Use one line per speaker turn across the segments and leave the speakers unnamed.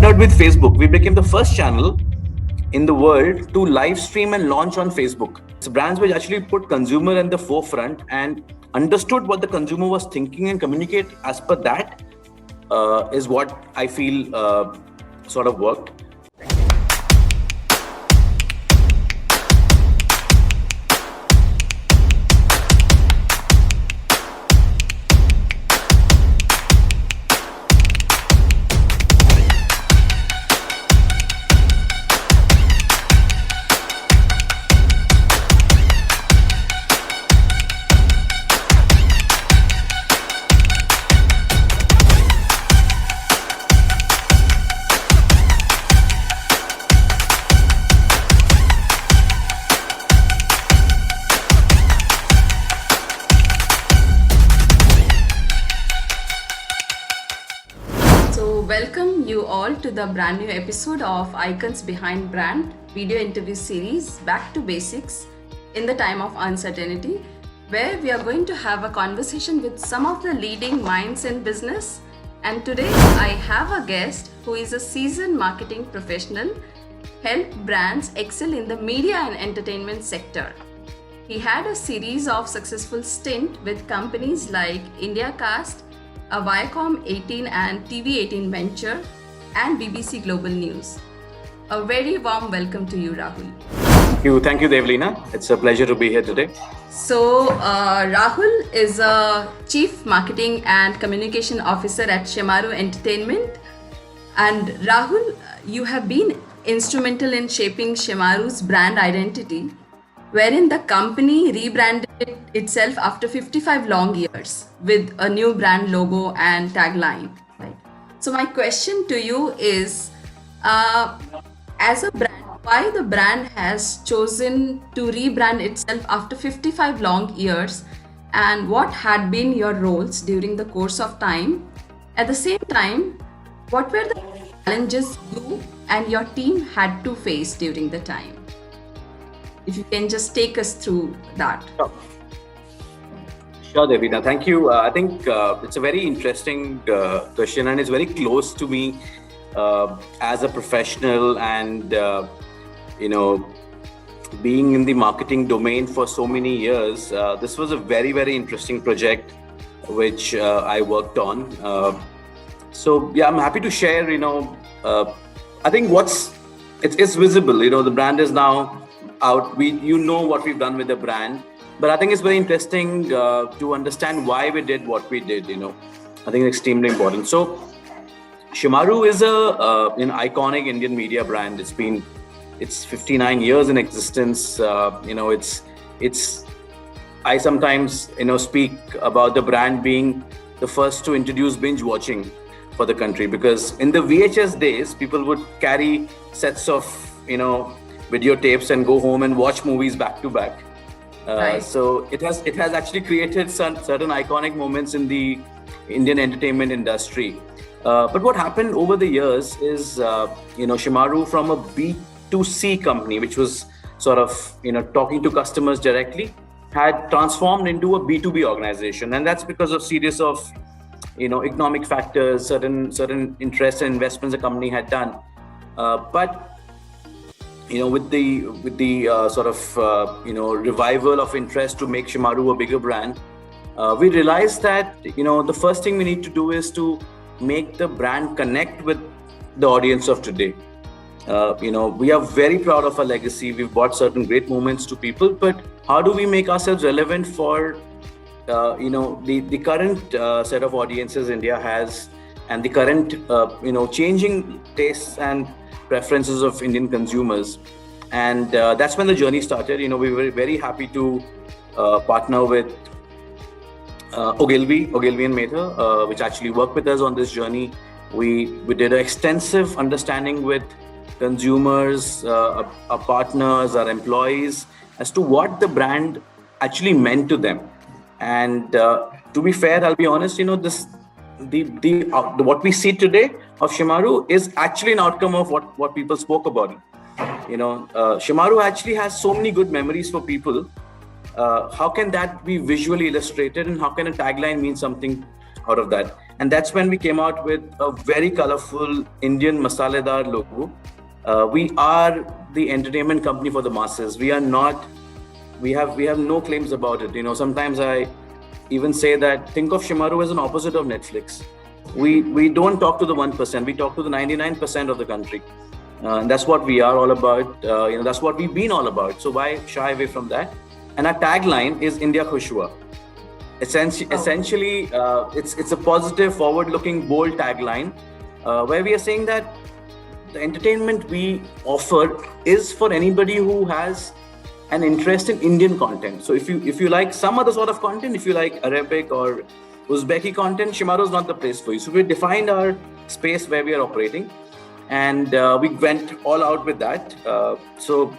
out with Facebook. We became the first channel in the world to live stream and launch on Facebook. So brands which actually put consumer in the forefront and understood what the consumer was thinking and communicate as per that is what I feel sort of worked.
Welcome you all to the brand new episode of Icons Behind Brand video interview series Back to Basics in the Time of Uncertainty, where we are going to have a conversation with some of the leading minds in business. And today I have a guest who is a seasoned marketing professional, help brands excel in the media and entertainment sector. He had a series of successful stint with companies like IndiaCast, a Viacom 18 and TV18 venture, and BBC Global News. A very warm welcome to you, Rahul.
Thank you, Devleena. It's a pleasure to be here today.
So, Rahul is a Chief Marketing and Communication Officer at Shemaroo Entertainment. And Rahul, you have been instrumental in shaping Shemaroo's brand identity, wherein the company rebranded itself after 55 long years with a new brand logo and tagline. Right. So my question to you is, as a brand, why the brand has chosen to rebrand itself after 55 long years, and what had been your roles during the course of time? At the same time, what were the challenges you and your team had to face during the time? If you can just take us through that.
Sure, Devleena. Thank you. I think it's a very interesting question, and it's very close to me as a professional and, being in the marketing domain for so many years. This was a very, very interesting project which I worked on. I'm happy to share, I think it's visible, the brand is now out. What we've done with the brand, but I think it's very interesting to understand why we did what we did. I think it's extremely important. So Shemaroo is an iconic Indian media brand. It's 59 years in existence. I sometimes speak about the brand being the first to introduce binge watching for the country, because in the VHS days people would carry sets of videotapes and go home and watch movies back to back.
Right.
So it has actually created certain iconic moments in the Indian entertainment industry. But what happened over the years is, Shemaroo from a B2C company, which was sort of, talking to customers directly, had transformed into a B2B organization. And that's because of series of, economic factors, certain interests and investments the company had done. With the revival of interest to make Shemaroo a bigger brand, we realized that the first thing we need to do is to make the brand connect with the audience of today. We are very proud of our legacy. We've brought certain great moments to people, but how do we make ourselves relevant for the current set of audiences India has, and the current changing tastes and preferences of Indian consumers? And that's when the journey started. We were very happy to partner with Ogilvy and Mather, which actually worked with us on this journey. We did an extensive understanding with consumers, our partners, our employees, as to what the brand actually meant to them. And to be fair, I'll be honest, what we see today of Shemaroo is actually an outcome of what people spoke about. Shemaroo actually has so many good memories for people. How can that be visually illustrated, and how can a tagline mean something out of that. And that's when we came out with a very colorful Indian masaledar logo. We are the entertainment company for the masses. We are not. We have no claims about it. Sometimes I even say that think of Shemaroo as an opposite of Netflix. We don't talk to the 1%. We talk to the 99% of the country. And that's what we are all about. That's what we've been all about. So why shy away from that? And our tagline is India Khush Hua. Essentially, it's a positive, forward-looking, bold tagline where we are saying that the entertainment we offer is for anybody who has an interest in Indian content. So if you like some other sort of content, if you like Arabic or Uzbeki content, Shemaroo is not the place for you. So we defined our space where we are operating, and we went all out with that. So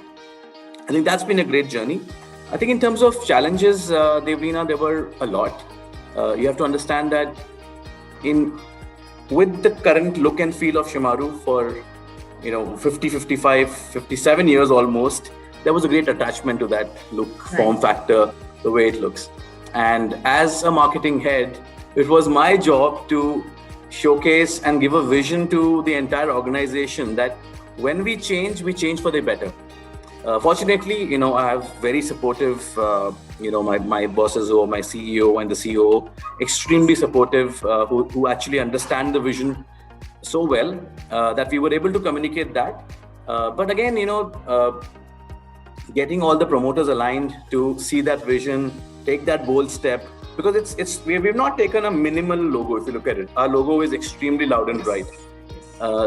I think that's been a great journey. I think in terms of challenges, Devleena, there were a lot. You have to understand that with the current look and feel of Shemaroo for 50, 55, 57 years almost, there was a great attachment to that look, form factor, the way it looks. And as a marketing head, it was my job to showcase and give a vision to the entire organization that when we change for the better. Fortunately, I have very supportive, my bosses or my CEO and the CEO, extremely supportive, who actually understand the vision so well that we were able to communicate that. But again, getting all the promoters aligned to see that vision, take that bold step, because we've not taken a minimal logo. If you look at it, our logo is extremely loud and bright.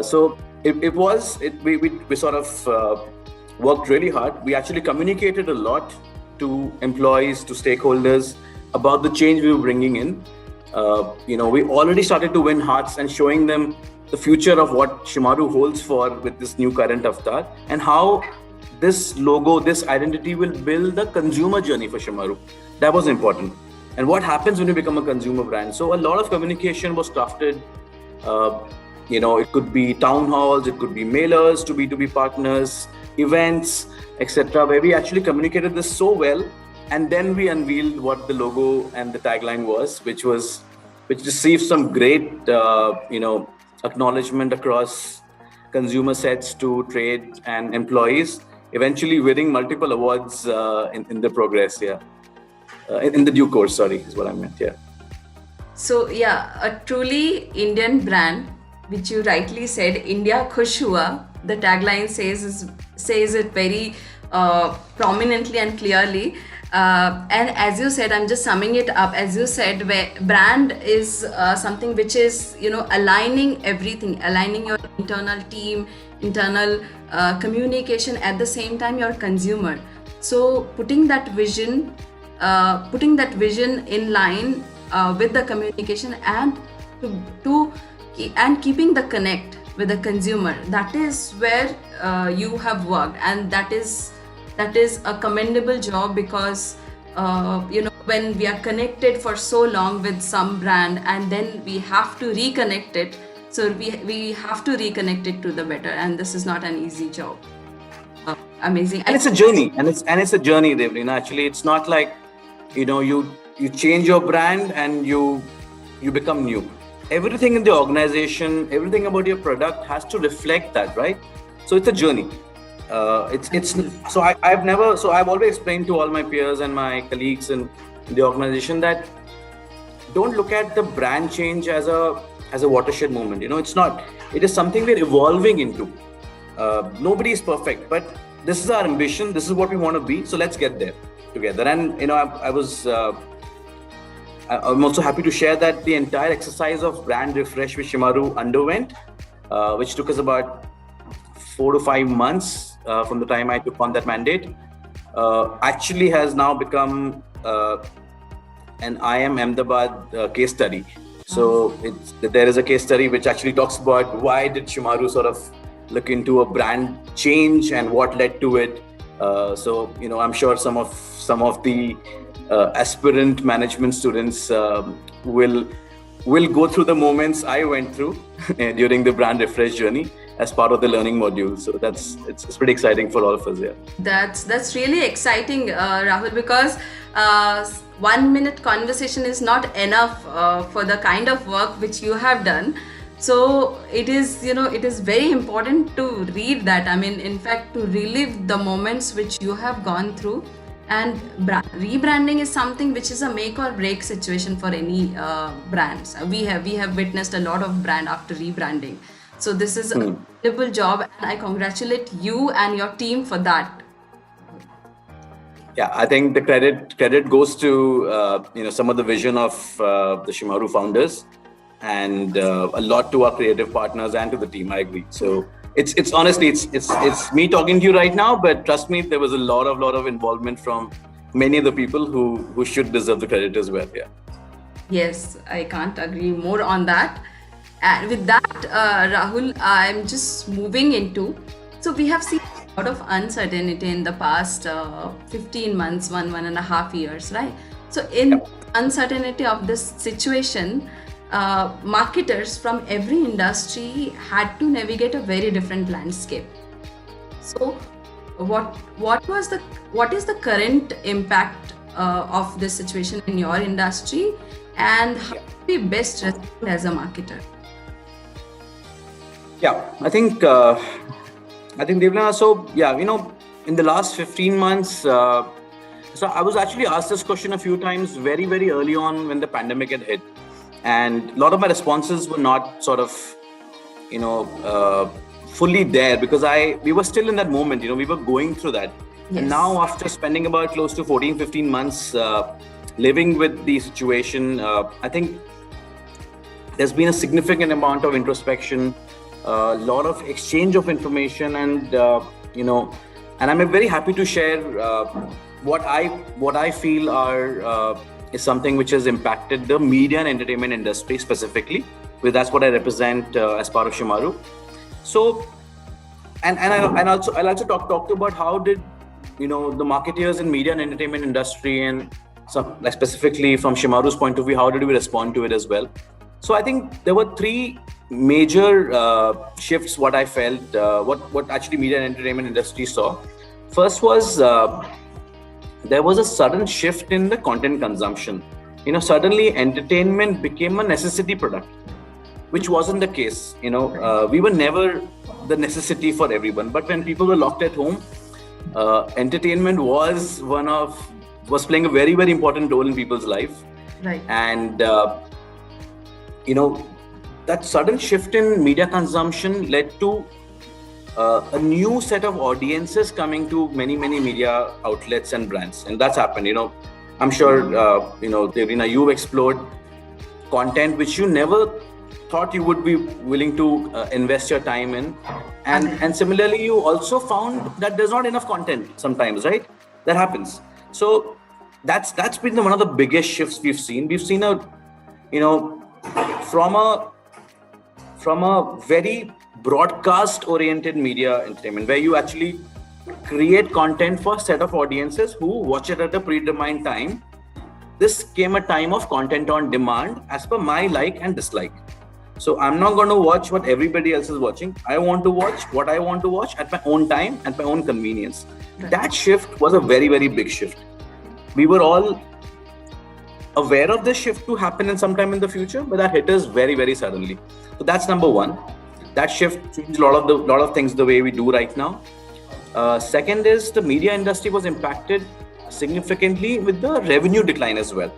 So we sort of worked really hard. We actually communicated a lot to employees, to stakeholders about the change we were bringing in. We already started to win hearts and showing them the future of what Shemaroo holds for with this new current avatar, and how this logo, this identity will build the consumer journey for Shemaroo. That was important. And what happens when you become a consumer brand? So a lot of communication was crafted. It could be town halls, it could be mailers to B2B partners, events, etc., where we actually communicated this so well, and then we unveiled what the logo and the tagline was, which received some great acknowledgement across consumer sets to trade and employees, eventually winning multiple awards in the progress. In the due course, is what I meant.
So a truly Indian brand, which you rightly said, India Khush Hua. The tagline says it very prominently and clearly. And as you said, I'm just summing it up. As you said, where brand is something which is aligning everything, aligning your internal team, internal communication, at the same time your consumer. So putting that vision in line with the communication and keeping the connect with the consumer, that is where you have worked, and that is a commendable job, because when we are connected for so long with some brand and then we have to reconnect it, so we have to reconnect it to the better, and this is not an easy job. Amazing.
And it's a journey, Devleena. Actually, it's not like you change your brand and you become new. Everything in the organization, everything about your product has to reflect that, right? So it's a journey. I've always explained to all my peers and my colleagues in the organization that don't look at the brand change as a watershed moment. It's not. It is something we're evolving into. Nobody is perfect, but this is our ambition. This is what we want to be. So let's get there together. And I'm also happy to share that the entire exercise of brand refresh which Shemaroo underwent, which took us about 4 to 5 months from the time I took on that mandate, actually has now become an IIM Ahmedabad case study. So there is a case study which actually talks about why did Shemaroo sort of look into a brand change and what led to it. I'm sure some of the aspirant management students will go through the moments I went through during the brand refresh journey, as part of the learning module. So it's pretty exciting for all of us. Yeah.
That's really exciting, Rahul, because 1 minute conversation is not enough for the kind of work which you have done. So it is, it is very important to read that. I mean, in fact, to relive the moments which you have gone through. And rebranding is something which is a make or break situation for any brands. We have witnessed a lot of brand after rebranding. So this is a incredible job, and I congratulate you and your team for that.
Yeah, I think the credit goes to some of the vision of the Shemaroo founders, and a lot to our creative partners and to the team. I agree. So it's honestly it's me talking to you right now, but trust me, there was a lot of involvement from many of the people who should deserve the credit as well. Yeah.
Yes, I can't agree more on that. And with that, Rahul, I'm just moving into. So we have seen a lot of uncertainty in the past 15 months, 1.5 years, right? So in uncertainty of this situation, marketers from every industry had to navigate a very different landscape. So what is the current impact of this situation in your industry, and how do we best respond as a marketer?
Yeah, I think Devna. So yeah, in the last 15 months, so I was actually asked this question a few times very early on when the pandemic had hit, and a lot of my responses were not sort of fully there, because we were still in that moment. We were going through that. Yes. And now, after spending about close to 14-15 months living with the situation, I think there's been a significant amount of introspection, a lot of exchange of information, and and I'm very happy to share what I feel is something which has impacted the media and entertainment industry specifically, because that's what I represent as part of Shemaroo. So, I'll also talk about how did the marketeers in media and entertainment industry, and specifically from Shemaroo's point of view, how did we respond to it as well. So I think there were three major shifts. What I felt, what actually media and entertainment industry saw. First was there was a sudden shift in the content consumption. Suddenly entertainment became a necessity product, which wasn't the case. We were never the necessity for everyone, but when people were locked at home, entertainment was playing a very important role in people's life.
Right.
And that sudden shift in media consumption led to a new set of audiences coming to many media outlets and brands, and that's happened. I'm sure Devrina, you've explored content which you never thought you would be willing to invest your time in, and similarly you also found that there's not enough content sometimes, right? That happens. So that's been one of the biggest shifts we've seen. We've seen from a very broadcast oriented media entertainment, where you actually create content for a set of audiences who watch it at a predetermined time. This came a time of content on demand as per my like and dislike. So I'm not going to watch what everybody else is watching. I want to watch what I want to watch at my own time, at my own convenience. Right. That shift was a very big shift. We were all aware of this shift to happen in some time in the future, but that hit us very suddenly. So that's number one. That shift changed a lot of things the way we do right now. Second is the media industry was impacted significantly with the revenue decline as well.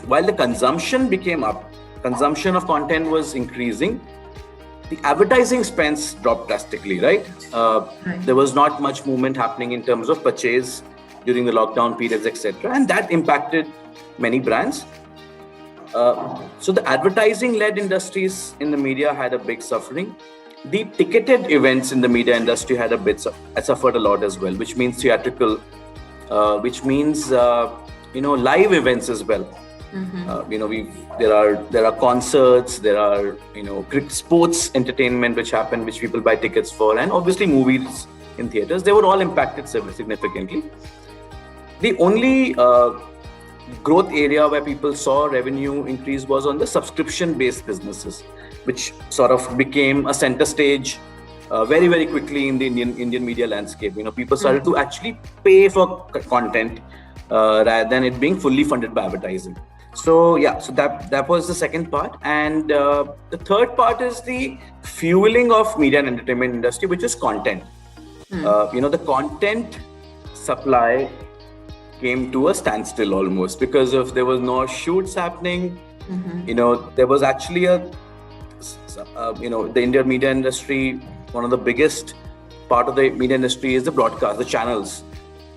While the consumption of content was increasing, the advertising spends dropped drastically, right? There was not much movement happening in terms of purchase during the lockdown periods, etc., and that impacted many brands. So the advertising-led industries in the media had a big suffering. The ticketed events in the media industry had suffered a lot as well, which means theatrical, which means live events as well. Mm-hmm. There are concerts, there are sports entertainment which happen, which people buy tickets for, and obviously movies in theaters. They were all impacted significantly. The only growth area where people saw revenue increase was on the subscription-based businesses. which sort of became a center stage very, very quickly in the Indian media landscape. People started to actually pay for content rather than it being fully funded by advertising. So that was the second part, and the third part is the fueling of media and entertainment industry, which is content. The content supply came to a standstill almost because of there was no shoots happening. There was actually the Indian media industry, one of the biggest part of the media industry is the broadcast, the channels,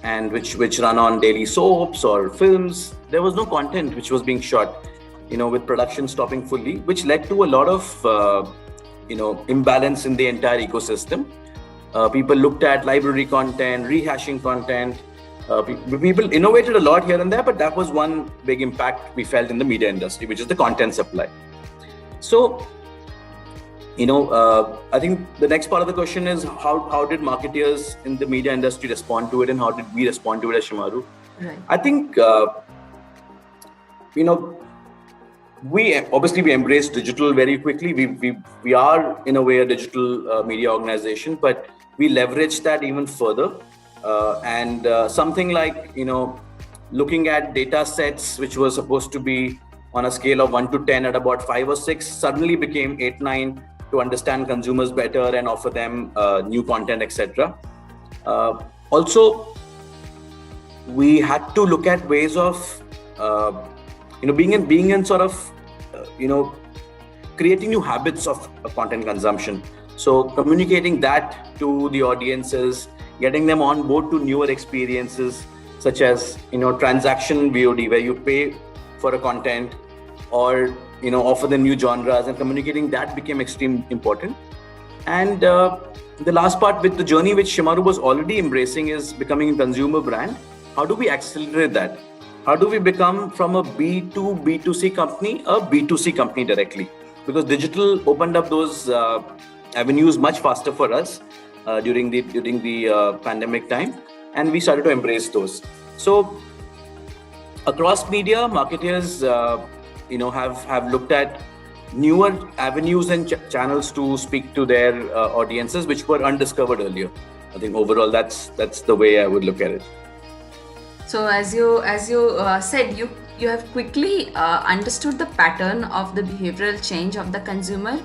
and which run on daily soaps or films. There was no content which was being shot, with production stopping fully, which led to a lot of imbalance in the entire ecosystem. People looked at library content, rehashing content. People innovated a lot here and there, but that was one big impact we felt in the media industry, which is the content supply. So, I think the next part of the question is how did marketeers in the media industry respond to it, and how did we respond to it as Shemaroo?
Right.
I think, we embraced digital very quickly. We are in a way a digital media organization, but we leveraged that even further. And something like, looking at data sets, which was supposed to be on a scale of 1 to 10 at about 5 or 6, suddenly became 8, 9 to understand consumers better and offer them new content, etc. Also, we had to look at ways of, being in sort of, creating new habits of content consumption. So communicating that to the audiences, getting them on board to newer experiences, such as, transaction VOD, where you pay for a content or, offer them new genres, and communicating that became extremely important. And the last part with the journey which Shemaroo was already embracing is becoming a consumer brand. How do we accelerate that? How do we become from a B2, B2C company, a B2C company directly? Because digital opened up those avenues much faster for us during the pandemic time, and we started to embrace those. So across media, marketers have looked at newer avenues and channels to speak to their audiences, which were undiscovered earlier. I think overall that's the way I would look at it.
So as you said, you have quickly understood the pattern of the behavioral change of the consumer.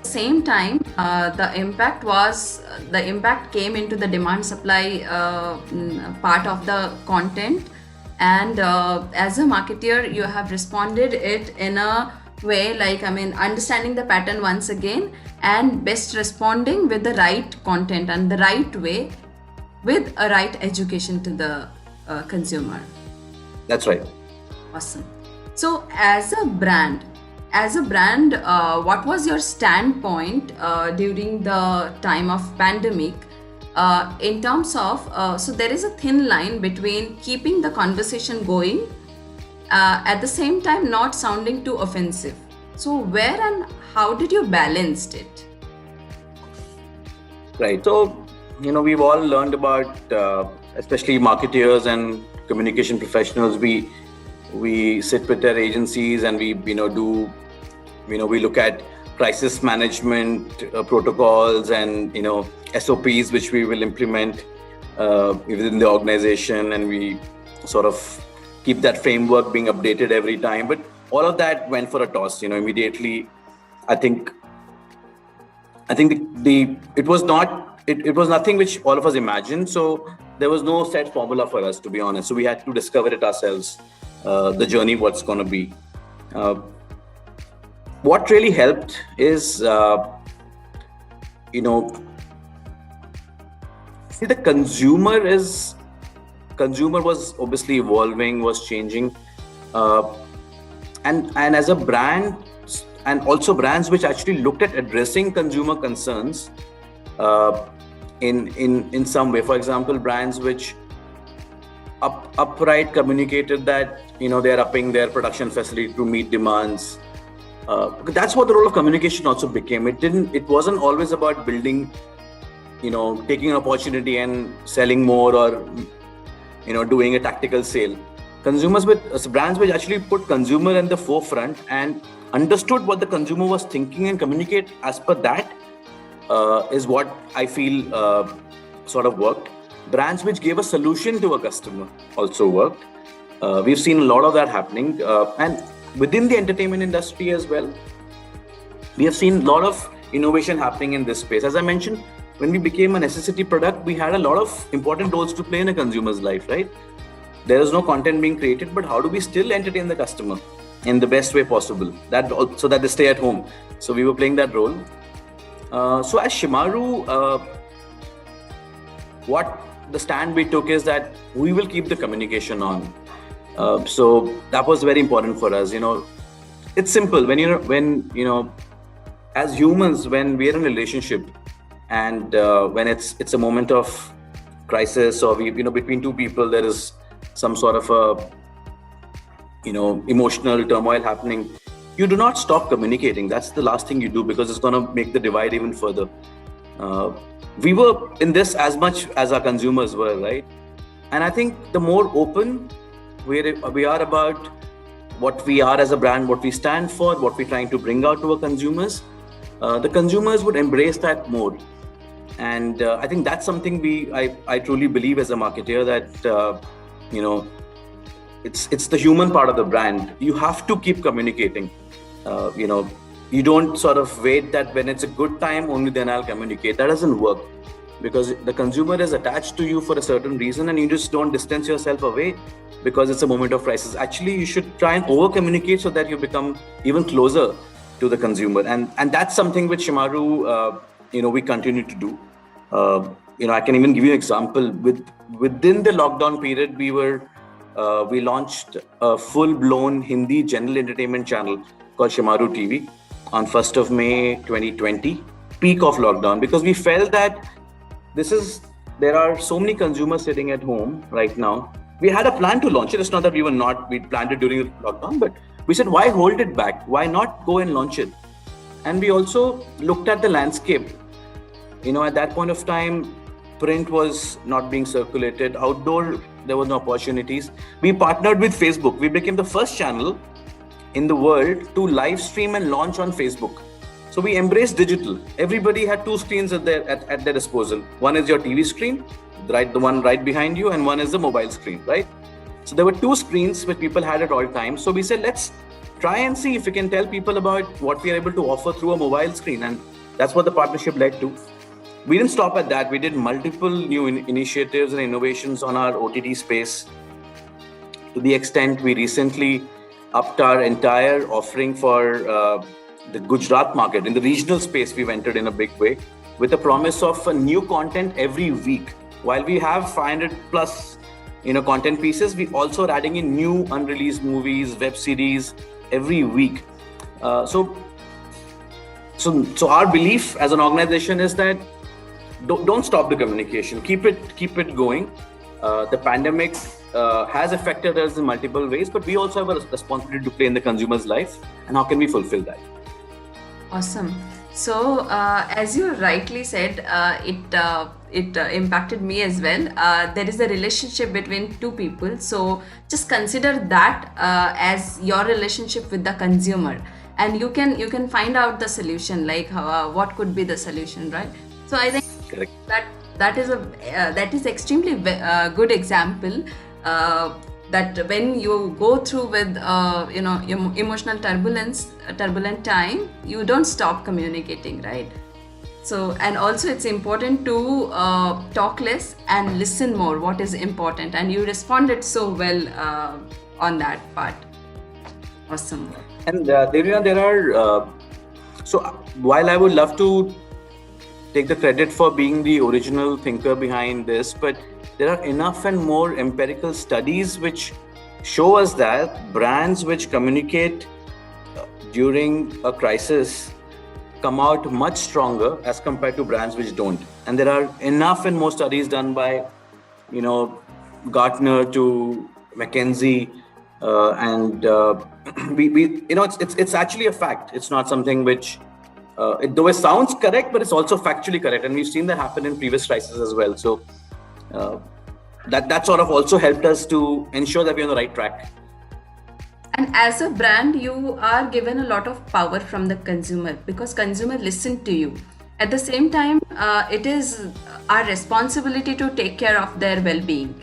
Same time, the impact came into the demand supply part of the content, and as a marketer, you have responded it in a way like, understanding the pattern once again, and best responding with the right content and the right way, with a right education to the consumer.
That's right.
Awesome. So as a brand, what was your standpoint during the time of pandemic in terms of, so there is a thin line between keeping the conversation going, at the same time not sounding too offensive. So where and how did you balance it?
Right. So, we've all learned about, especially marketeers and communication professionals, we sit with their agencies and we look at crisis management protocols and, SOPs, which we will implement within the organization, and we sort of keep that framework being updated every time. But all of that went for a toss, immediately. I think it was nothing which all of us imagined. So there was no set formula for us, to be honest. So we had to discover it ourselves, the journey, what's going to be. What really helped is, see, the consumer was obviously evolving, was changing, and as a brand, and also brands which actually looked at addressing consumer concerns in some way. For example, brands which upright communicated that they are upping their production facility to meet demands. That's what the role of communication also became. It wasn't always about building, taking an opportunity and selling more, or doing a tactical sale. brands which actually put consumer in the forefront and understood what the consumer was thinking and communicate as per that is what I feel sort of worked. Brands which gave a solution to a customer also worked. We've seen a lot of that happening, and within the entertainment industry as well, we have seen a lot of innovation happening in this space. As I mentioned, when we became a necessity product, we had a lot of important roles to play in a consumer's life, right? There is no content being created, but how do we still entertain the customer in the best way possible? So that they stay at home. So we were playing that role. So as Shemaroo, what the stand we took is that we will keep the communication on. So that was very important for us. It's simple when as humans, when we're in a relationship and when it's a moment of crisis, or between two people there is some sort of a emotional turmoil happening, you do not stop communicating. That's the last thing you do, because it's going to make the divide even further. We were in this as much as our consumers were, right? And I think the more open we are about what we are as a brand, what we stand for, what we're trying to bring out to our consumers, the consumers would embrace that more. And I think that's something I truly believe as a marketer, that it's the human part of the brand. You have to keep communicating. You don't sort of wait that when it's a good time only then I'll communicate. That doesn't work, because the consumer is attached to you for a certain reason, and you just don't distance yourself away because it's a moment of crisis. Actually, you should try and over communicate so that you become even closer to the consumer, and that's something which Shemaroo we continue to do. I can even give you an example. Within the lockdown period, we launched a full-blown Hindi general entertainment channel called Shemaroo TV on 1st of May 2020, peak of lockdown, because we felt that there are so many consumers sitting at home right now. We had a plan to launch it. It's not that we planned it during the lockdown, but we said, why hold it back? Why not go and launch it? And we also looked at the landscape. At that point of time, print was not being circulated. Outdoor, there were no opportunities. We partnered with Facebook. We became the first channel in the world to live stream and launch on Facebook. So we embraced digital. Everybody had two screens at their disposal. One is your TV screen, the one right behind you, and one is the mobile screen, right? So there were two screens which people had at all times. So we said, let's try and see if we can tell people about what we are able to offer through a mobile screen. And that's what the partnership led to. We didn't stop at that. We did multiple new initiatives and innovations on our OTT space, to the extent we recently upped our entire offering for the Gujarat market. In the regional space, we've entered in a big way with the promise of a new content every week. While we have 500 plus content pieces, we also are adding in new unreleased movies, web series every week. So our belief as an organization is that don't stop the communication. Keep it going. The pandemic has affected us in multiple ways, but we also have a responsibility to play in the consumer's life. And how can we fulfill that?
Awesome. So, as you rightly said, it impacted me as well. There is a relationship between two people. So, just consider that as your relationship with the consumer, and you can find out the solution, like what could be the solution, right? So, I think
Correct.
that is extremely good example. That when you go through with emotional turbulent time, you don't stop communicating, right? So, and also it's important to talk less and listen more, what is important, and you responded so well on that part. Awesome.
And there are so while I would love to take the credit for being the original thinker behind this, but there are enough and more empirical studies which show us that brands which communicate during a crisis come out much stronger as compared to brands which don't. And there are enough and more studies done by, Gartner to McKinsey, and it's actually a fact. It's not something which, though it sounds correct, but it's also factually correct. And we've seen that happen in previous crises as well. So that sort of also helped us to ensure that we're on the right track.
And as a brand, you are given a lot of power from the consumer because consumer listen to you. At the same time, it is our responsibility to take care of their well-being.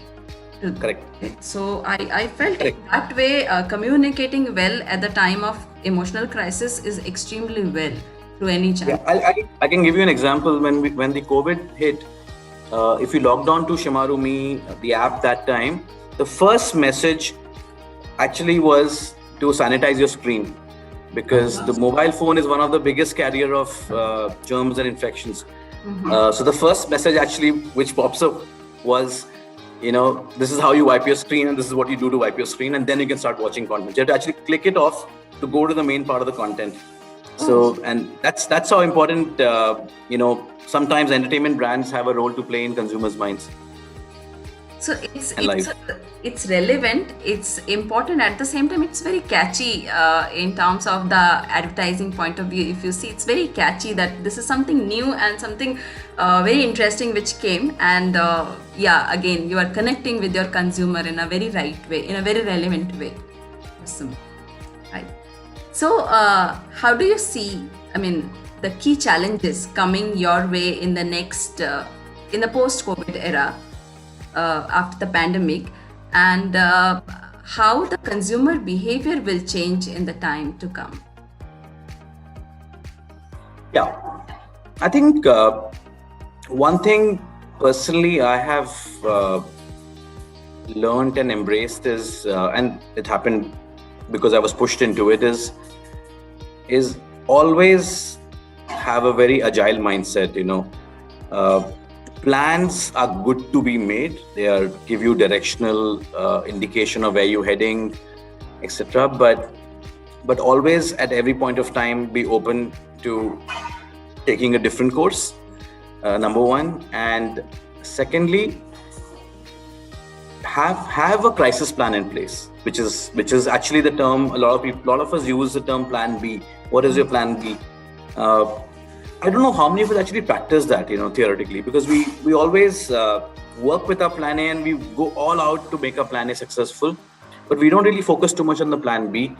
Correct.
So I felt
Correct.
that way communicating well at the time of emotional crisis is extremely well through any channel.
Yeah, I can give you an example. When the COVID hit, if you logged on to Shemaroo Me, the app that time, the first message actually was to sanitize your screen, because the mobile phone is one of the biggest carrier of germs and infections. So the first message actually which pops up was, this is how you wipe your screen and this is what you do to wipe your screen, and then you can start watching content. You have to actually click it off to go to the main part of the content. So, and that's how important, sometimes entertainment brands have a role to play in consumers' minds.
So it's relevant, it's important, at the same time it's very catchy in terms of the advertising point of view. If you see, it's very catchy that this is something new and something very interesting which came, and again you are connecting with your consumer in a very right way, in a very relevant way. Awesome. Right. So how do you see, the key challenges coming your way in the next in the post-COVID era, after the pandemic, and how the consumer behavior will change in the time to come?
Yeah, I think one thing personally I have learned and embraced is, and it happened because I was pushed into it, is always have a very agile mindset. Plans are good to be made. They give you directional indication of where you're heading, etc. But always at every point of time be open to taking a different course. Number one, and secondly, have a crisis plan in place, which is actually the term a lot of us use, the term plan B. What is your plan B? I don't know how many of us actually practice that, theoretically, because we always work with our plan A and we go all out to make our plan A successful, but we don't really focus too much on the plan B,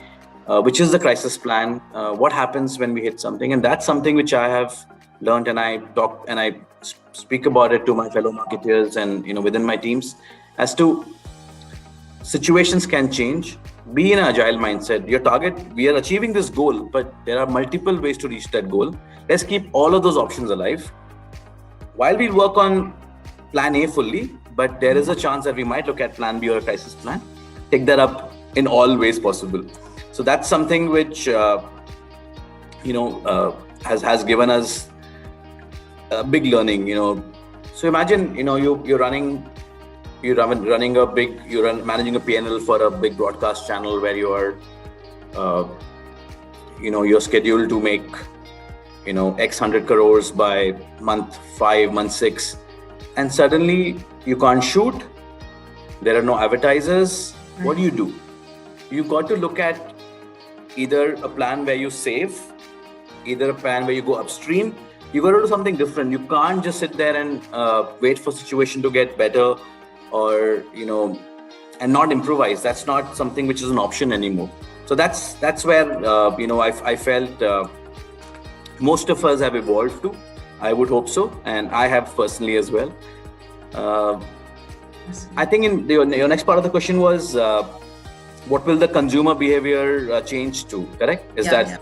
which is the crisis plan. What happens when we hit something? And that's something which I have learned, and I talk and I speak about it to my fellow marketers and within my teams, as to situations can change. Be in an agile mindset. Your target, we are achieving this goal, but there are multiple ways to reach that goal. Let's keep all of those options alive while we work on plan A fully, but there is a chance that we might look at plan B or a crisis plan. Take that up in all ways possible. So that's something which has given us a big learning. So imagine you're managing a P&L for a big broadcast channel where you are you're scheduled to make X 100 crores by month 5, month 6, and suddenly you can't shoot. There are no advertisers. What do? You've got to look at either a plan where you save, either a plan where you go upstream. You got to do something different. You can't just sit there and wait for situation to get better, or and not improvise. That's not something which is an option anymore. So that's where I felt most of us have evolved to. I would hope so, and I have personally as well. I think in your next part of the question was what will the consumer behavior change to? Correct? Is that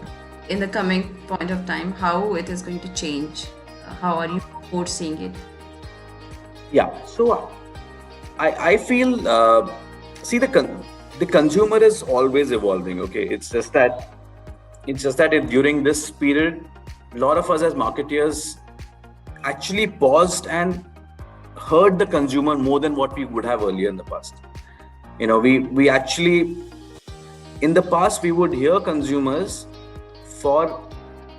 in the coming point of time, how it is going to change? How are you foreseeing it?
Yeah. So I feel the consumer is always evolving. Okay, it's just that during this period, a lot of us as marketeers actually paused and heard the consumer more than what we would have earlier in the past. We actually, in the past, we would hear consumers for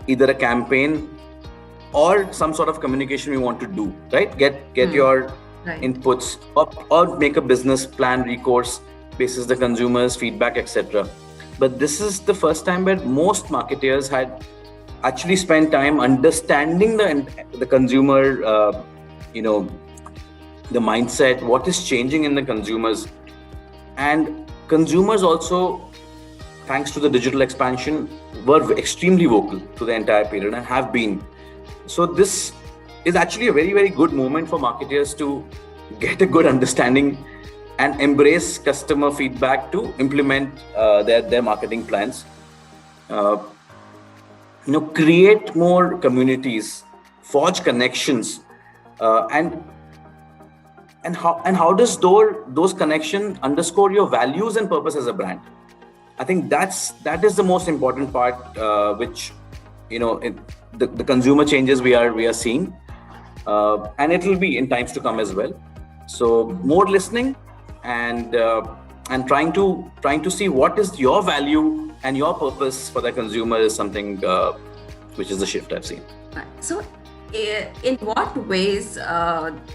either a campaign or some sort of communication we want to do, right? Get your inputs, or make a business plan recourse basis the consumer's feedback, etc. But this is the first time where most marketers had actually spent time understanding the consumer, the mindset, what is changing in the consumers. And consumers also, thanks to the digital expansion, were extremely vocal to the entire period and have been. So this is actually a very, very good moment for marketers to get a good understanding and embrace customer feedback to implement their marketing plans. Create more communities, forge connections, and how does those connections underscore your values and purpose as a brand? I think that is the most important part, which the consumer changes we are seeing, and it will be in times to come as well. So more listening and trying to see what is your value and your purpose for the consumer is something which is the shift I've seen.
So, in what ways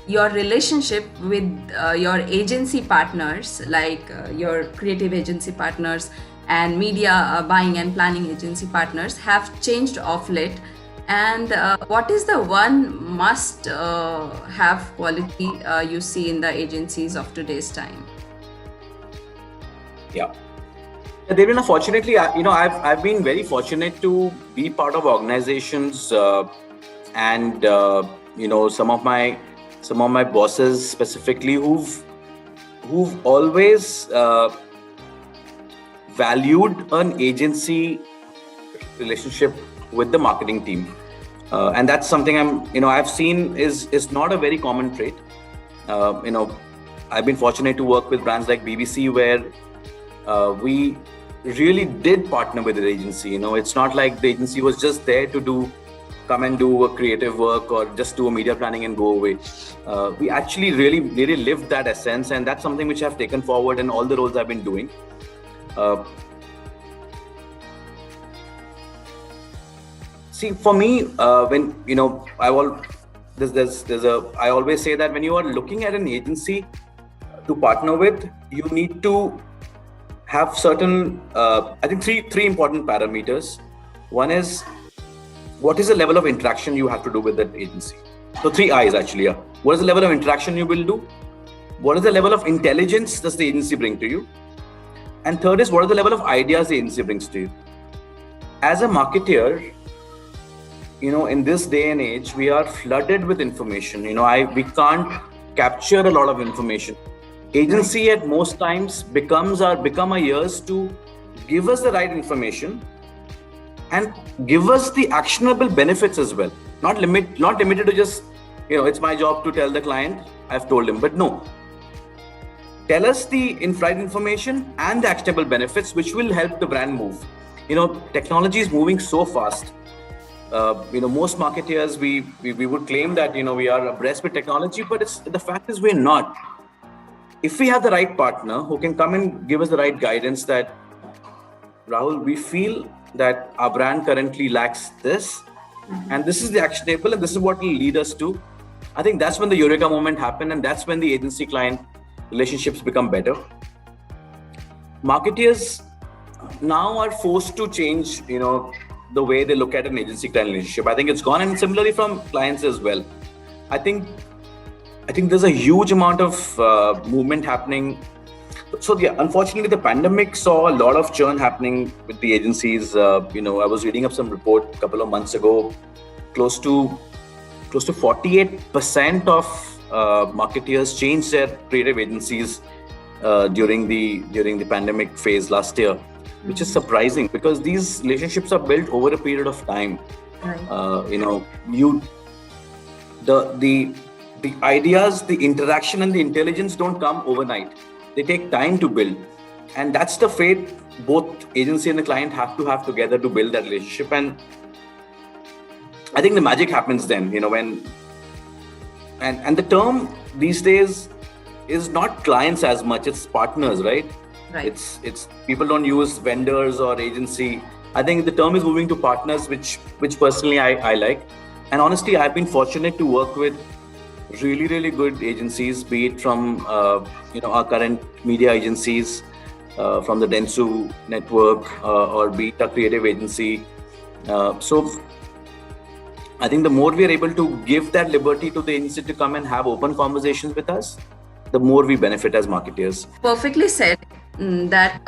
your relationship with your agency partners, like your creative agency partners and media buying and planning agency partners, have changed of late? And what is the one must have quality you see in the agencies of today's time?
Yeah. Devina, fortunately, I've been very fortunate to be part of organizations, and some of my bosses specifically who've always valued an agency relationship with the marketing team, and that's something I've seen is not a very common trait. I've been fortunate to work with brands like BBC where we really did partner with the agency. It's not like the agency was just there to come and do a creative work or just do a media planning and go away. We actually really lived that essence, and that's something which I've taken forward in all the roles I've been doing. See, for me, when I always say that when you are looking at an agency to partner with, you need to have certain, I think three important parameters. One is, what is the level of interaction you have to do with that agency? So 3 I's actually. Yeah. What is the level of interaction you will do? What is the level of intelligence does the agency bring to you? And third is, what is the level of ideas the agency brings to you? As a marketer, in this day and age, we are flooded with information. We can't capture a lot of information. Agency at most times become our ears to give us the right information and give us the actionable benefits as well. Not limited to just, it's my job to tell the client, I've told him, but no. Tell us the right information and the actionable benefits, which will help the brand move. Technology is moving so fast. Most marketers, we would claim that, we are abreast with technology, but the fact is we're not. If we have the right partner who can come and give us the right guidance that, Rahul, we feel that our brand currently lacks this, and this is the actionable, and this is what will lead us to. I think that's when the eureka moment happened, and that's when the agency-client relationships become better. Marketers now are forced to change, the way they look at an agency-client relationship. I think it's gone, and similarly from clients as well. I think there's a huge amount of movement happening. So yeah, unfortunately, the pandemic saw a lot of churn happening with the agencies. I was reading up some report a couple of months ago. Close to 48% of marketers changed their creative agencies during the pandemic phase last year, which is surprising because these relationships are built over a period of time. Right. The ideas, the interaction, and the intelligence don't come overnight. They take time to build, and that's the fate both agency and the client have to have together to build that relationship. And I think the magic happens then, when and the term these days is not clients as much; it's partners, right?
Right.
It's people don't use vendors or agency. I think the term is moving to partners, which personally I like. And honestly, I've been fortunate to work with really good agencies, be it from our current media agencies, from the Dentsu network, or be it a creative agency. So I think the more we are able to give that liberty to the agency to come and have open conversations with us, the more we benefit as marketeers.
Perfectly said. That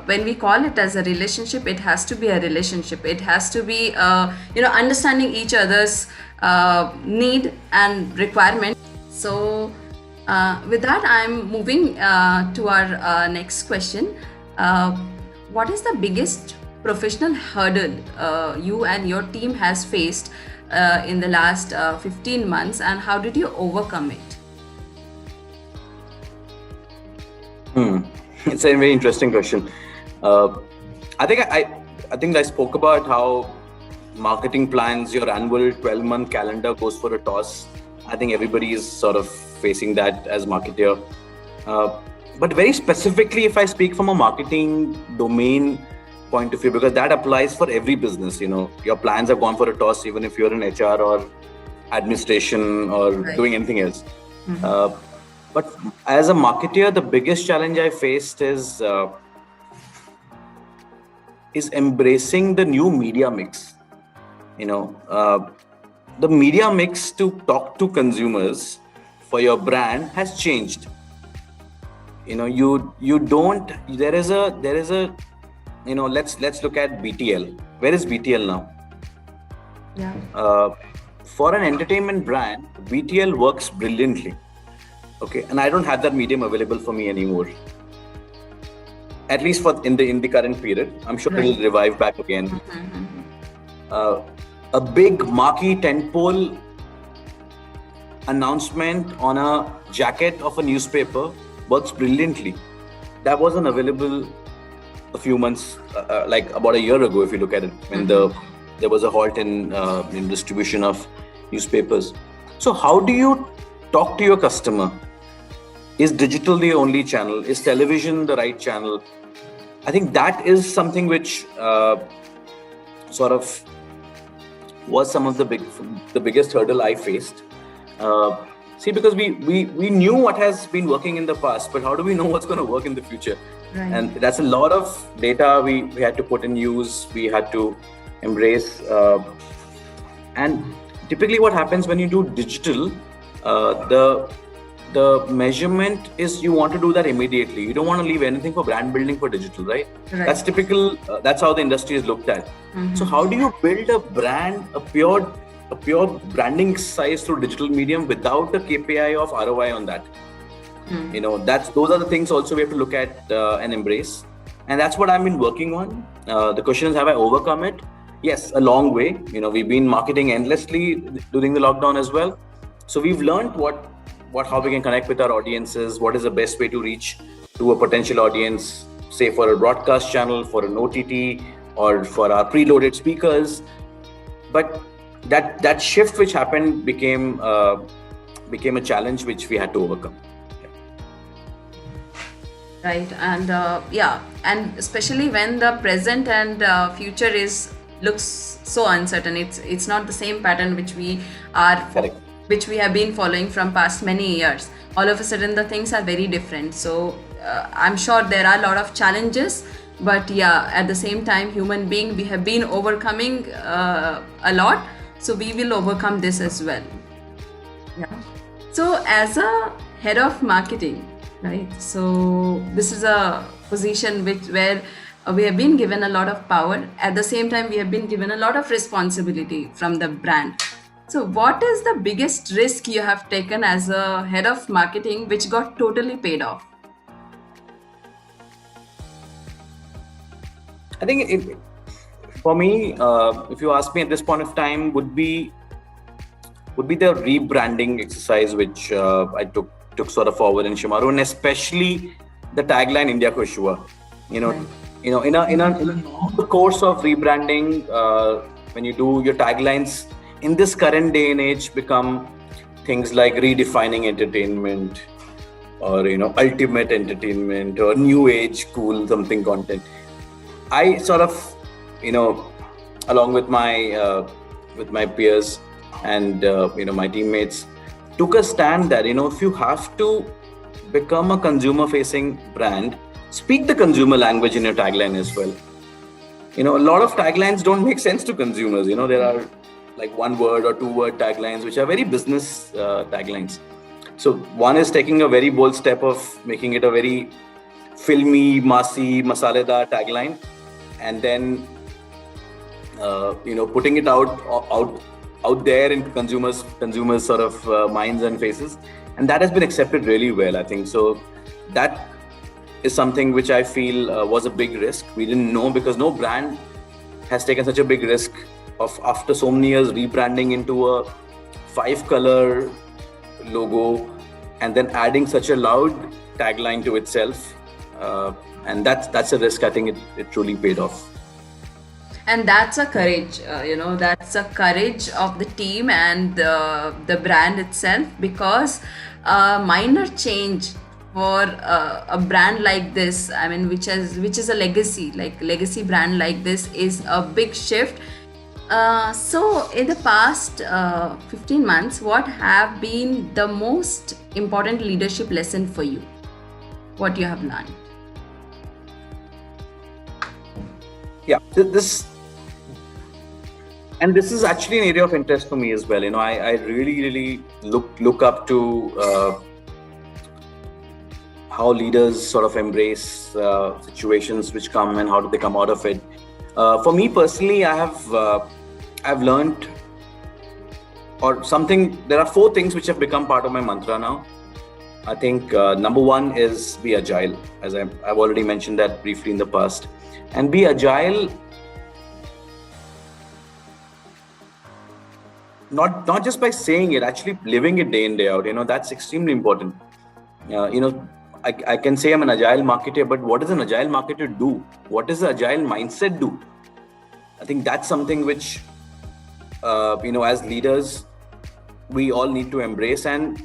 when we call it as a relationship, it has to be a relationship. It has to be understanding each other's need and requirement. So with that, I'm moving to our next question. What is the biggest professional hurdle you and your team has faced in the last 15 months, and how did you overcome it?
It's a very interesting question. I think I spoke about how marketing plans, your annual 12-month calendar goes for a toss. I think everybody is sort of facing that as marketer. But very specifically, if I speak from a marketing domain point of view, because that applies for every business, your plans have gone for a toss, even if you're in HR or administration or doing anything else. But as a marketer, the biggest challenge I faced is embracing the new media mix. The media mix to talk to consumers for your brand has changed. You don't. There is a. Let's look at BTL. Where is BTL now?
Yeah.
For an entertainment brand, BTL works brilliantly. Okay, and I don't have that medium available for me anymore. At least for in the current period, I'm sure it will revive back again. A big marquee tentpole announcement on a jacket of a newspaper works brilliantly. That wasn't available a few months, like about a year ago, if you look at it, when there was a halt in distribution of newspapers. So how do you talk to your customer? Is digital the only channel? Is television the right channel? I think that is something which sort of was some of the biggest hurdle I faced. Because we knew what has been working in the past, but how do we know what's going to work in the future?
Right.
And that's a lot of data we had to put in use, we had to embrace. And typically what happens when you do digital, the measurement is you want to do that immediately. You don't want to leave anything for brand building for digital, right? That's typical. That's how the industry is looked at. So how do you build a brand, a pure branding exercise through digital medium without a KPI of ROI on that? Those are the things also we have to look at and embrace. And that's what I've been working on. The question is, have I overcome it? Yes, a long way. We've been marketing endlessly during the lockdown as well. So we've learned how we can connect with our audiences, what is the best way to reach to a potential audience, say for a broadcast channel, for an OTT, or for our preloaded speakers. But that shift which happened became a challenge which we had to overcome.
Right, and and especially when the present and future looks so uncertain. It's not the same pattern which we which we have been following from past many years. All of a sudden the things are very different. So I'm sure there are a lot of challenges, but at the same time, human being, we have been overcoming a lot. So we will overcome this as well. Yeah. So as a head of marketing, right? So this is a position where we have been given a lot of power. At the same time, we have been given a lot of responsibility from the brand. So what is the biggest risk you have taken as a head of marketing which got totally paid off?
I think for me, if you ask me at this point of time, would be the rebranding exercise which I took sort of forward in Shemaroo, and especially the tagline India Ko Shua. In the course of rebranding, when you do your taglines in this current day and age, become things like redefining entertainment, or ultimate entertainment, or new age cool something content. I sort of along with my peers and my teammates, took a stand that if you have to become a consumer facing brand, speak the consumer language in your tagline as well. A lot of taglines don't make sense to consumers. There are like 1 word or 2 word taglines, which are very business taglines. So one is taking a very bold step of making it a very filmy, massy, masaledar tagline, and then putting it out there in consumers sort of minds and faces, and that has been accepted really well, I think. So that is something which I feel was a big risk. We didn't know, because no brand has taken such a big risk of, after so many years, rebranding into a 5-color logo and then adding such a loud tagline to itself. And that's a risk. I think it truly paid off.
And that's a courage, that's a courage of the team and the brand itself, because a minor change for a brand like this, I mean, which is a legacy brand like this, is a big shift. So in the past 15 months, what have been the most important leadership lesson for you? What you have learned?
Yeah, this is actually an area of interest for me as well. I really look up to how leaders sort of embrace situations which come, and how do they come out of it. For me personally, I've learned, or something. There are 4 things which have become part of my mantra now. I think number 1 is be agile, as I've already mentioned that briefly in the past. And be agile, not just by saying it, actually living it day in, day out. That's extremely important. I can say I'm an agile marketer, but what does an agile marketer do? What does the agile mindset do? I think that's something which, as leaders, we all need to embrace. And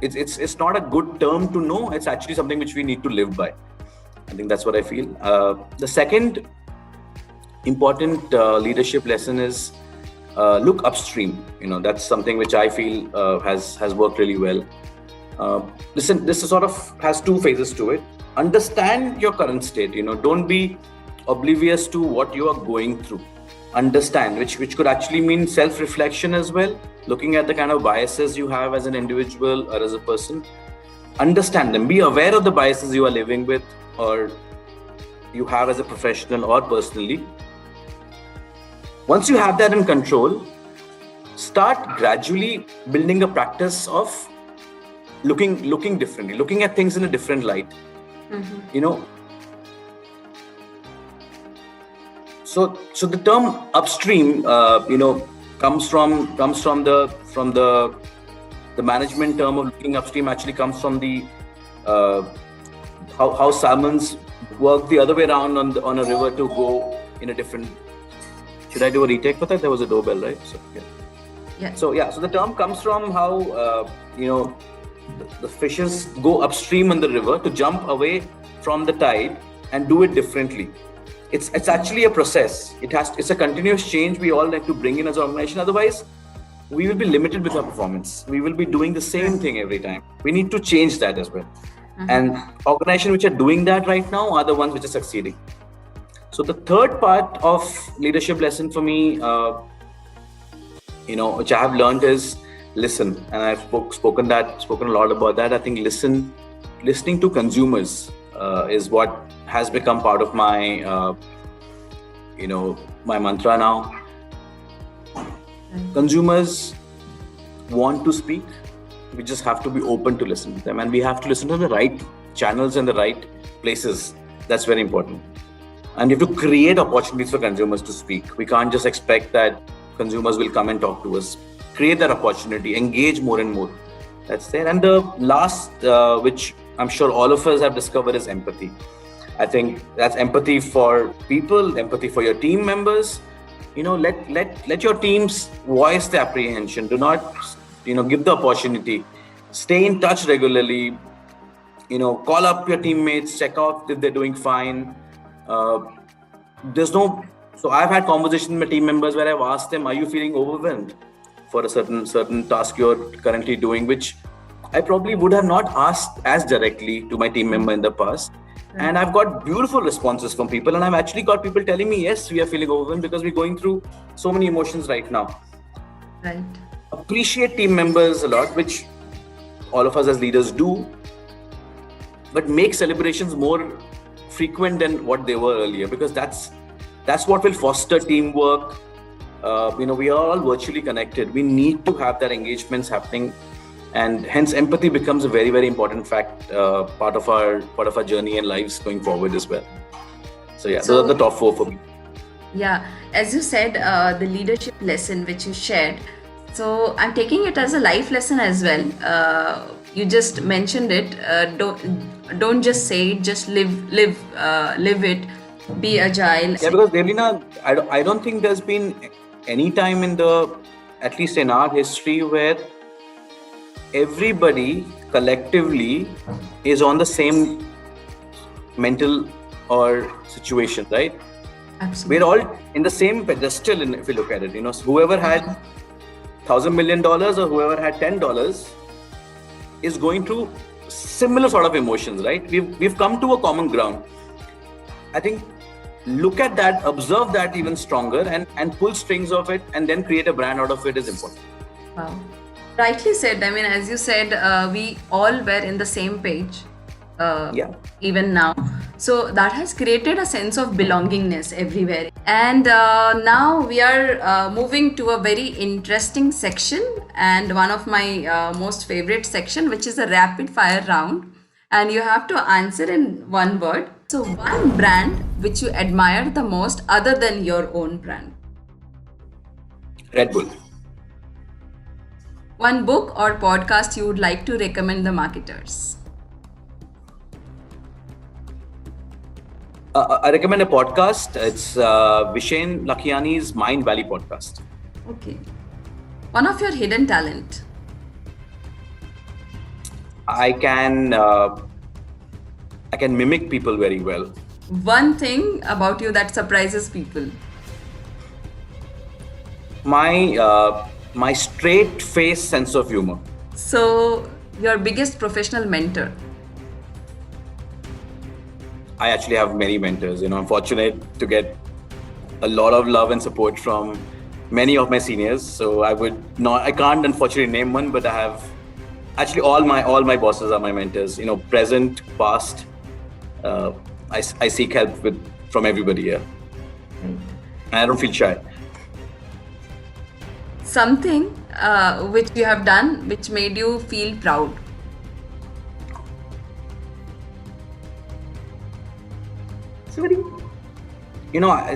it's not a good term to know. It's actually something which we need to live by. I think that's what I feel. The second important leadership lesson is look upstream. That's something which I feel has worked really well. Listen, this sort of has 2 phases to it. Understand your current state. Don't be oblivious to what you are going through. Understand, which could actually mean self-reflection as well, looking at the kind of biases you have as an individual or as a person. Understand them. Be aware of the biases you are living with, or you have as a professional or personally. Once you have that in control, start gradually building a practice of looking differently, looking at things in a different light. So the term upstream, comes from the management term of looking upstream. Actually comes from the how salmons work the other way around on a river to go in a different. Should I do a retake for that? There was a doorbell, right? So yeah. So the term comes from how the fishes go upstream in the river to jump away from the tide and do it differently. It's actually a process. It's a continuous change we all like to bring in as an organization. Otherwise, we will be limited with our performance. We will be doing the same thing every time. We need to change that as well. And organizations which are doing that right now are the ones which are succeeding. So the third part of leadership lesson for me, which I have learned, is listen. And I've spoken a lot about that. I think listening to consumers is what has become part of my, my mantra now. Consumers want to speak. We just have to be open to listen to them, and we have to listen to the right channels and the right places. That's very important. And you have to create opportunities for consumers to speak. We can't just expect that consumers will come and talk to us. Create that opportunity, engage more and more. That's there. And the last, which I'm sure all of us have discovered, is empathy. I think that's empathy for people, empathy for your team members. Let your teams voice the apprehension. Do not, give the opportunity. Stay in touch regularly. Call up your teammates, check out if they're doing fine. So I've had conversations with my team members where I've asked them, are you feeling overwhelmed for a certain task you're currently doing, which I probably would have not asked as directly to my team member in the past. And I've got beautiful responses from people, and I've actually got people telling me, yes, we are feeling overwhelmed because we're going through so many emotions right now.
Right.
Appreciate team members a lot, which all of us as leaders do, but make celebrations more frequent than what they were earlier, because that's what will foster teamwork. We are all virtually connected. We need to have that engagements happening, and hence empathy becomes a very, very important part of our journey and lives going forward as well. So those are the top 4 for me.
Yeah, as you said, the leadership lesson which you shared. So I'm taking it as a life lesson as well. You just mentioned it. Don't just say it. Just live it. Be agile.
Yeah, because Devlina, I don't think there's been any time at least in our history, where everybody collectively is on the same mental or situation, right?
Absolutely.
We're all in the same pedestal, if you look at it. Whoever had $1,000 million or whoever had $10 is going through similar sort of emotions, right? We've come to a common ground. I think look at that, observe that even stronger, and pull strings of it, and then create a brand out of it is important.
Wow. Rightly said. I mean, as you said, we all were in the same page. Even now. So that has created a sense of belongingness everywhere. And now we are moving to a very interesting section, and one of my most favorite section, which is a rapid fire round. And you have to answer in one word. So one brand which you admire the most other than your own brand.
Red Bull.
One book or podcast you would like to recommend the marketers.
I recommend a podcast. It's Vishen Lakhiani's Mind Valley podcast.
Okay. One of your hidden talent.
I can mimic people very well.
One thing about you that surprises people.
My straight face sense of humor.
So your biggest professional mentor.
I actually have many mentors. I'm fortunate to get a lot of love and support from many of my seniors. So I can't unfortunately name one, but I have actually all my bosses are my mentors. Present, past. I seek help from everybody here. And I don't feel shy.
Something which you have done which made you feel proud.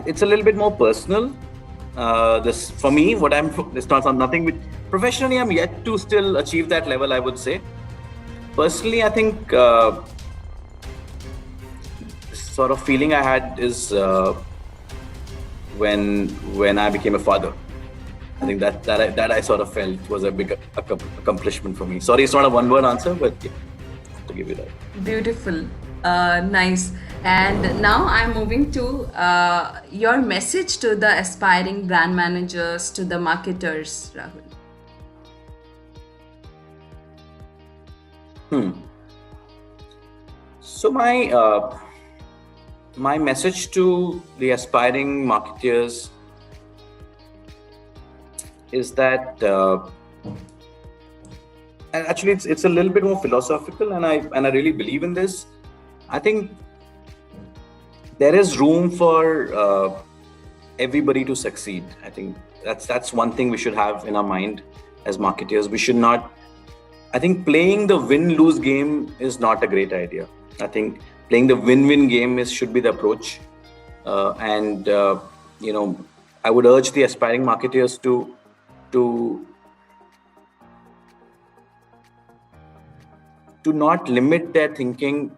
It's a little bit more personal. This for me, it's not nothing with professionally. I'm yet to still achieve that level, I would say. Personally, I think this sort of feeling I had is when I became a father. I think that I sort of felt was a big accomplishment for me. Sorry, it's not a one-word answer, but yeah, to give you that.
Beautiful. Nice. And now I'm moving to your message to the aspiring brand managers, to the marketers, Rahul.
So my message to the aspiring marketers is that, and actually it's a little bit more philosophical, and I really believe in this. I think there is room for everybody to succeed. I think that's one thing we should have in our mind as marketers. We should not. I think playing the win-lose game is not a great idea. I think playing the win-win game should be the approach. I would urge the aspiring marketers to not limit their thinking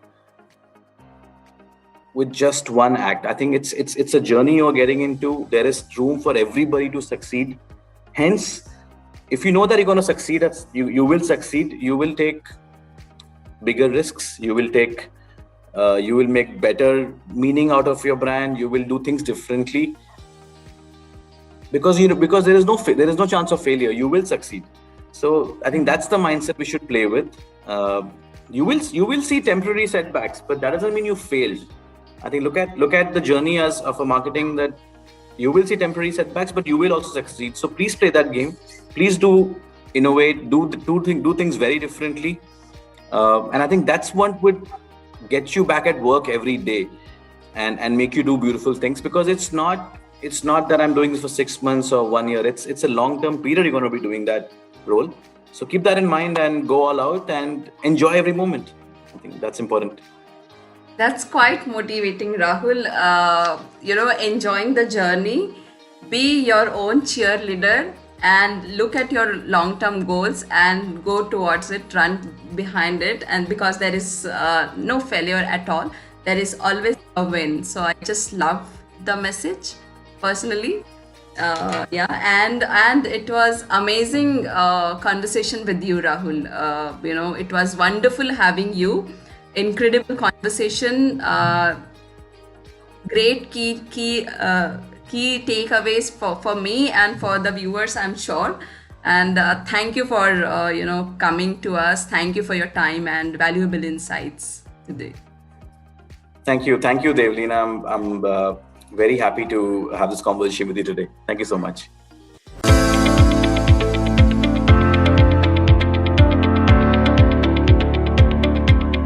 with just one act. I think it's a journey you're getting into. There is room for everybody to succeed. Hence, if you know that you're going to succeed, you will succeed. You will take bigger risks. You will make better meaning out of your brand. You will do things differently because there is no chance of failure. You will succeed. So I think that's the mindset we should play with. you will see temporary setbacks, but that doesn't mean you failed. I think look at the journey as of a marketing, that you will see temporary setbacks, but you will also succeed. So please play that game. Please do innovate, do things very differently, and I think that's what would get you back at work every day, and make you do beautiful things. Because it's not that I'm doing this for 6 months or 1 year. It's a long-term period you're going to be doing that role. So keep that in mind and go all out and enjoy every moment. I think that's important.
That's quite motivating, Rahul. Enjoying the journey, be your own cheerleader, and look at your long term goals and go towards it, run behind it. And because there is no failure at all, there is always a win. So I just love the message personally. Yeah, and it was amazing conversation with you, Rahul. It was wonderful having you. Incredible conversation. Great key takeaways for me and for the viewers, I'm sure. And thank you for coming to us. Thank you for your time and valuable insights today.
Thank you, Devlina. I'm very happy to have this conversation with you today. Thank you so much.